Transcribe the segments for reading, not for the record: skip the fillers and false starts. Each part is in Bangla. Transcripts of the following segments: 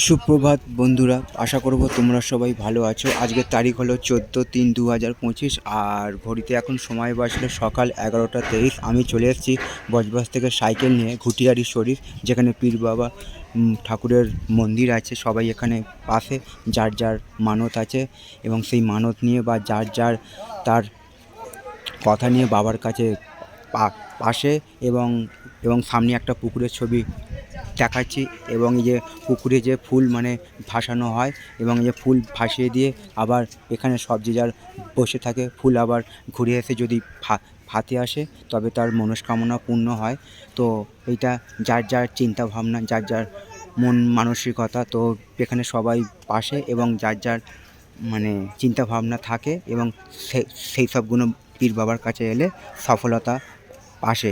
সুপ্রভাত বন্ধুরা, আশা করব তোমরা সবাই ভালো আছো। আজকের তারিখ হলো 14/3/2025 আর ঘড়িতে এখন সময় বাজলো সকাল 11টা 23। আমি চলে এসেছি বজবাস থেকে সাইকেল নিয়ে ঘুটিয়ারি শরীফ, যেখানে পীর বাবা ঠাকুরের মন্দির আছে। সবাই এখানে পাশে যার যার মানত আছে এবং সেই মানত নিয়ে বা যার যার তার কথা নিয়ে বাবার কাছে পাশে এবং এবং সামনে একটা পুকুরের ছবি দেখাচ্ছি। এবং এই যে পুকুরে যে ফুল ভাসানো হয় এবং এই যে ফুল ভাসিয়ে দিয়ে আবার এখানে সব যে যার বসে থাকে, ফুল আবার ঘুরে এসে যদি হাতে আসে তবে তার মনস্কামনা পূর্ণ হয়। তো এইটা যার যার চিন্তা ভাবনা, যার যার মন মানসিকতা। তো এখানে সবাই পাশে এবং যার যার চিন্তা ভাবনা থাকে এবং সেই সবগুলো পীর বাবার কাছে এলে সফলতা আসে।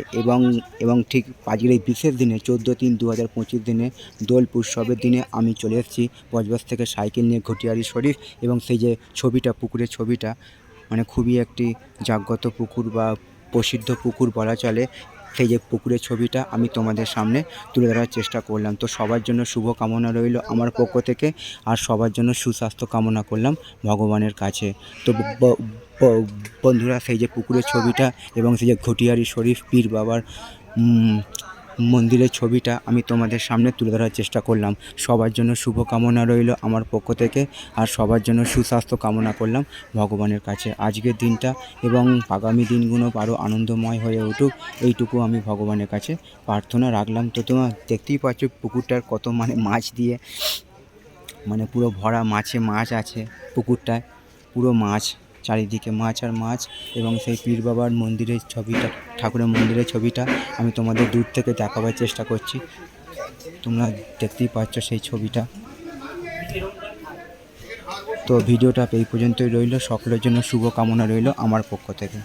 এবং ঠিক আজকের এই বিশেষ দিনে 14/3/2025 দিনে দোল উৎসবের দিনে আমি চলে এসেছি বজবাস থেকে সাইকেল নিয়ে ঘটিয়ারি শরীফ। এবং সেই যে ছবিটা, পুকুরের ছবিটা, খুবই একটি জাগ্রত পুকুর বা প্রসিদ্ধ পুকুর বলা চলে। সেই যে পুকুরের ছবিটা আমি তোমাদের সামনে তুলে ধরার চেষ্টা করলাম। তো সবার জন্য শুভ কামনা রইল আমার পক্ষ থেকে, আর সবার জন্য সুস্বাস্থ্য কামনা করলাম ভগবানের কাছে। তো বন্ধুরা, সেই যে পুকুরের ছবিটা এবং সেই যে ঘটিয়ারি শরীফ পীর বাবার মন্দিরের ছবিটা আমি তোমাদের সামনে তুলে ধরার চেষ্টা করলাম। সবার জন্য শুভ কামনা রইল আমার পক্ষ থেকে, আর সবার জন্য সুস্বাস্থ্য কামনা করলাম ভগবানের কাছে। আজকের দিনটা এবং আগামী দিনগুলো আরও আনন্দময় হয়ে উঠুক, এইটুকু আমি ভগবানের কাছে প্রার্থনা রাখলাম। তো তোমরা দেখতেই পাচ্ছ পুকুরটার কত মাছ দিয়ে পুরো ভরা মাছ আছে পুকুরটায়, পুরো মাছ, চারিদিকে মাছ আর মাছ। এবং সেই পীর বাবার মন্দিরের ছবিটা, ঠাকুরের মন্দিরের ছবিটা আমি তোমাদের দূর থেকে দেখাবার চেষ্টা করছি। তোমরা দেখতেই পাচ্ছ সেই ছবিটা। তো ভিডিওটা এই পর্যন্তই রইল। সকলের জন্য শুভ কামনা রইল আমার পক্ষ থেকে।